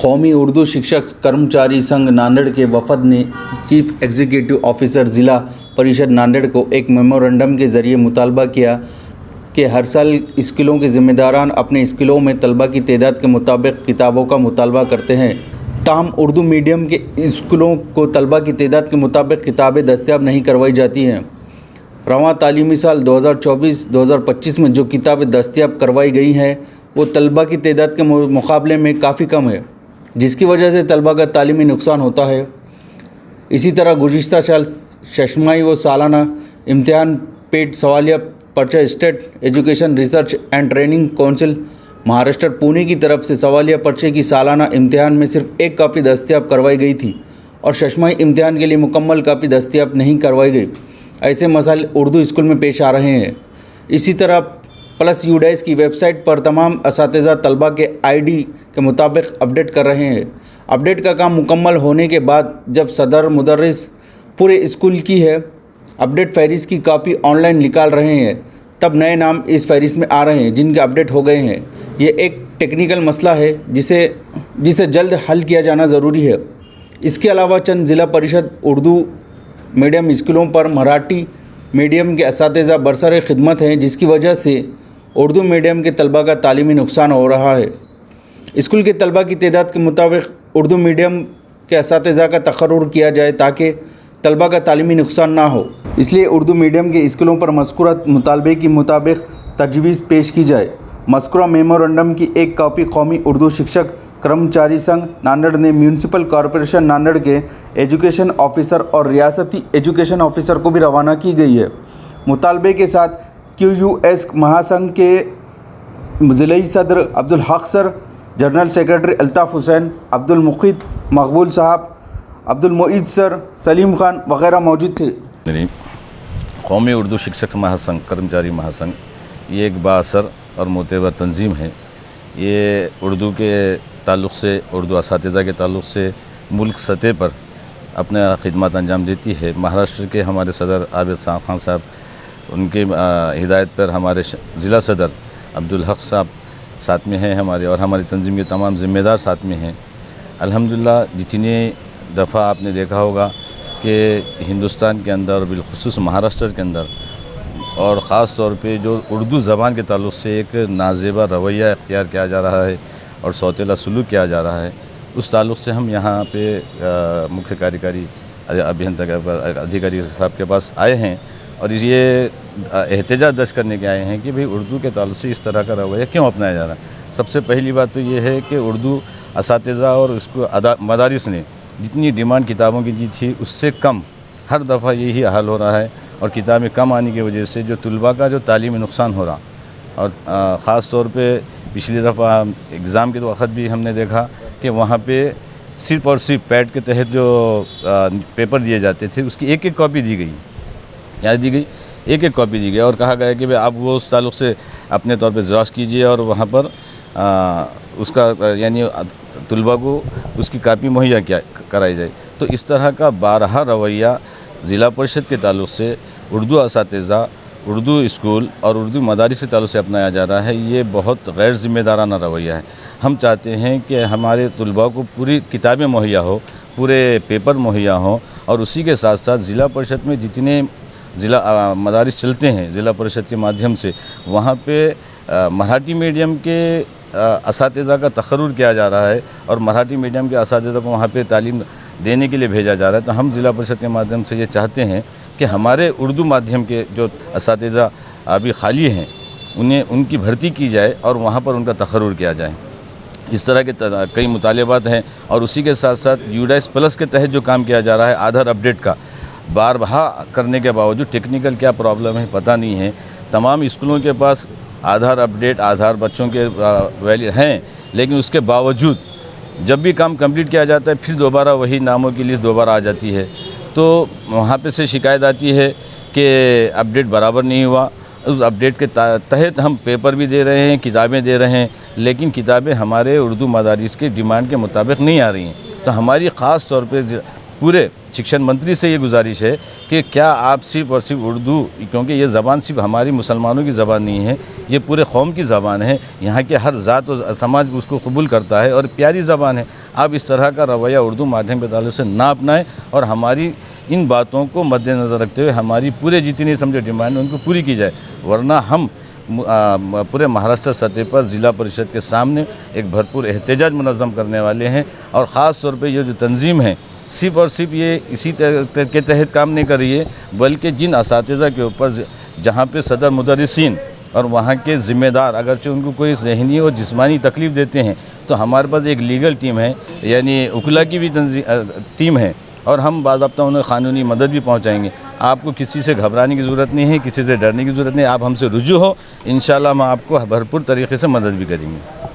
قومی اردو शिक्षक कर्मचारी संघ नांदेड़ के वफद ने चीफ एग्जीक्यूटिव ऑफिसर ज़िला परिषद नांदेड़ को एक मेमोरेंडम के ज़रिए मुतालबा किया कि हर साल स्कूलों के ज़िम्मेदारान अपने स्कूलों में तलबा की तादाद के मुताबिक किताबों का मुतालबा करते हैं। ताहम उर्दू मीडियम के स्कूलों को तलबा की तादाद के मुताबिक किताबें दस्तयाब नहीं करवाई जाती हैं। रवां तालीमी साल 2024-2025 में जो किताबें दस्तयाब करवाई गई हैं वो तलबा की तादाद के मुकाबले में काफ़ी कम है, जिसकी वजह से तलबा का तालीमी नुकसान होता है। इसी तरह गुज़िश्ता साल शशमाही व सालाना इम्तिहान पेड सवालिया पर्चा state education research and training council Maharashtra Pune की तरफ से सवालिया पर्चे की सालाना इम्तिहान में सिर्फ एक कापी दस्तयाब करवाई गई थी और शशमाही इम्तिहान के लिए मुकम्मल कापी दस्तयाब नहीं करवाई गई। ऐसे मसाइल उर्दू स्कूल में पेश आ रहे हैं। इसी तरह प्लस यूडाइस की वेबसाइट पर तमाम असातिज़ा तलबा के आईडी के मुताबिक अपडेट कर रहे हैं। अपडेट का काम मुकम्मल होने के बाद जब सदर मुदर्रिस पूरे स्कूल की है अपडेट फहरिस्त की कापी ऑनलाइन निकाल रहे हैं, तब नए नाम इस फहरिस्त में आ रहे हैं जिनके अपडेट हो गए हैं। ये एक टेक्निकल मसला है जिसे जल्द हल किया जाना ज़रूरी है। इसके अलावा चंद ज़िला परिषद उर्दू मीडियम स्कूलों पर मराठी मीडियम के असातिज़ा बरसर खिदमत हैं, जिसकी वजह से उर्दू मीडियम के तलबा का तालीमी नुकसान हो रहा है। स्कूल के तलबा की तादाद के मुताबिक उर्दू मीडियम के असातिज़ा का तकर्रुर किया जाए ताकि तलबा का तालीमी नुकसान ना हो। इसलिए उर्दू मीडियम के स्कूलों पर मज़कूरा मुतालबे के मुताबिक तजवीज़ पेश की जाए। मज़कूरा मेमोरेंडम की एक कॉपी कौमी उर्दू शिक्षक कर्मचारी संघ नांदेड़ ने म्यूनसिपल कॉरपोरेशन नांदेड़ के एजुकेशन ऑफिसर और रियासती एजुकेशन ऑफिसर को भी रवाना की गई है। मुतालबे के साथ QUS महासंघ के ज़िलाई सदर Abdul Haq sir, general secretary Altaf Hussain, Abdul Muqeed Maqbool साहब, अब्दुल मुईद सर, सलीम खान वगैरह मौजूद थे। कौमी उर्दू शिक्षक महासंघ कर्मचारी महासंघ ये एक बाअसर और मोतबर तंजीम है। ये उर्दू के ताल्लुक़ से, उर्दू असातिज़ा के ताल्लुक़ से मुल्क सतह पर अपने खिदमत अंजाम देती है। महाराष्ट्र के हमारे सदर आबिद खान साहब, उनके हिदायत पर हमारे ज़िला सदर अब्दुल हक साहब साथ में हैं हमारे, और हमारी तंजीम के तमाम ज़िम्मेदार साथ में हैं। अल्हम्दुलिल्लाह जितनी दफ़ा आपने देखा होगा कि हिंदुस्तान के अंदर और बिलखुसूस महाराष्ट्र के अंदर और ख़ास तौर पे जो उर्दू ज़बान के ताल्लुक़ से एक नाज़ेबा रवैया इख्तियार किया जा रहा है और सौतेला सलूक किया जा रहा है, उस ताल्लुक़ से हम यहाँ पे मुख्य कार्यकारी अभियंता अधिकारी साहब के पास आए हैं और ये एहतजाज दर्ज करने के आए हैं कि भाई उर्दू के ताल्लुक़ से इस तरह का रवैया क्यों अपनाया जा रहा है। सबसे पहली बात तो ये है कि उर्दू असातिज़ा और उसको मदारिस ने जितनी डिमांड किताबों की दी थी उससे कम हर दफ़ा यही हाल हो रहा है, और किताबें कम आने की वजह से जो तलबा का जो तालीमी नुकसान हो रहा, और ख़ास तौर पे पिछली दफ़ा एग्ज़ाम के वक्त भी हमने देखा कि वहाँ पे सिर्फ़ और सिर्फ पैड के तहत जो पेपर दिए जाते थे उसकी एक एक कॉपी दी गई, क्या दी गई, एक एक कॉपी दी गई, और कहा गया कि भाई आप वो उस ताल्लुक़ से अपने तौर पे ज़ेरॉक्स कीजिए और वहाँ पर उसका यानी तलबा को उसकी कापी मुहैया कराई जाए। तो इस तरह का बारहा रवैया ज़िला परिषद के ताल्लुक़ से उर्दू असातिज़ा, उर्दू स्कूल और उर्दू मदारिस के ताल्लुक़ से अपनाया जा रहा है। ये बहुत गैर ज़िम्मेदाराना रवैया है। हम चाहते हैं कि हमारे तलबा को पूरी किताबें मुहैया हो, पूरे पेपर मुहैया हों, और उसी के साथ साथ ज़िला परिषद में जितने ज़िला मदारिस चलते हैं ज़िला परिषद के माध्यम से, वहाँ पे मराठी मीडियम के असातिज़ा का तकर्रुर किया जा रहा है और मराठी मीडियम के असातिज़ा को वहाँ पे तालीम देने के लिए भेजा जा रहा है। तो हम ज़िला परिषद के माध्यम से ये चाहते हैं कि हमारे उर्दू माध्यम के जो असातिज़ा अभी खाली हैं उनकी भर्ती की जाए और वहाँ पर उनका तकर्रुर किया जाए। इस तरह के कई मुतालबात हैं, और उसी के साथ साथ यूडाइस प्लस के तहत जो काम किया जा रहा है आधार अपडेट का, बारहा करने के बावजूद टेक्निकल क्या प्रॉब्लम है पता नहीं है। तमाम स्कूलों के पास आधार अपडेट, आधार बच्चों के वैल्यू हैं, लेकिन उसके बावजूद जब भी काम कंप्लीट किया जाता है फिर दोबारा वही नामों की लिस्ट दोबारा आ जाती है। तो वहाँ पे से शिकायत आती है कि अपडेट बराबर नहीं हुआ। उस अपडेट के तहत हम पेपर भी दे रहे हैं, किताबें दे रहे हैं, लेकिन किताबें हमारे उर्दू मदारिस के डिमांड के मुताबिक नहीं आ रही हैं। तो हमारी ख़ास तौर पे पूरे शिक्षण मंत्री से ये गुजारिश है कि क्या आप सिर्फ़ और सिर्फ उर्दू, क्योंकि ये ज़बान सिर्फ हमारी मुसलमानों की ज़बान नहीं है, ये पूरे कौम की ज़बान है, यहाँ के हर ज़ात और समाज उसको कबूल करता है और प्यारी ज़बान है। آپ اس طرح کا رویہ اردو مادھیم کے تعلق سے نہ اپنائیں اور ہماری ان باتوں کو مد نظر رکھتے ہوئے ہماری پورے جتنی سمجھو ڈیمانڈ ان کو پوری کی جائے، ورنہ ہم پورے مہاراشٹر سطح پر ضلع پریشد کے سامنے ایک بھرپور احتجاج منظم کرنے والے ہیں۔ اور خاص طور پہ یہ جو تنظیم ہے صرف اور صرف یہ اسی کے تحت کام نہیں کر رہی ہے، بلکہ جن اساتذہ کے اوپر جہاں پہ صدر مدرسین اور وہاں کے ذمہ دار اگرچہ ان کو کوئی ذہنی اور جسمانی تکلیف دیتے ہیں تو ہمارے پاس ایک لیگل ٹیم ہے، یعنی وکلا کی بھی ٹیم ہے، اور ہم باضابطہ انہیں قانونی مدد بھی پہنچائیں گے۔ آپ کو کسی سے گھبرانے کی ضرورت نہیں ہے، کسی سے ڈرنے کی ضرورت نہیں ہے، آپ ہم سے رجوع ہو، انشاءاللہ ہم آپ کو بھرپور طریقے سے مدد بھی کریں گے۔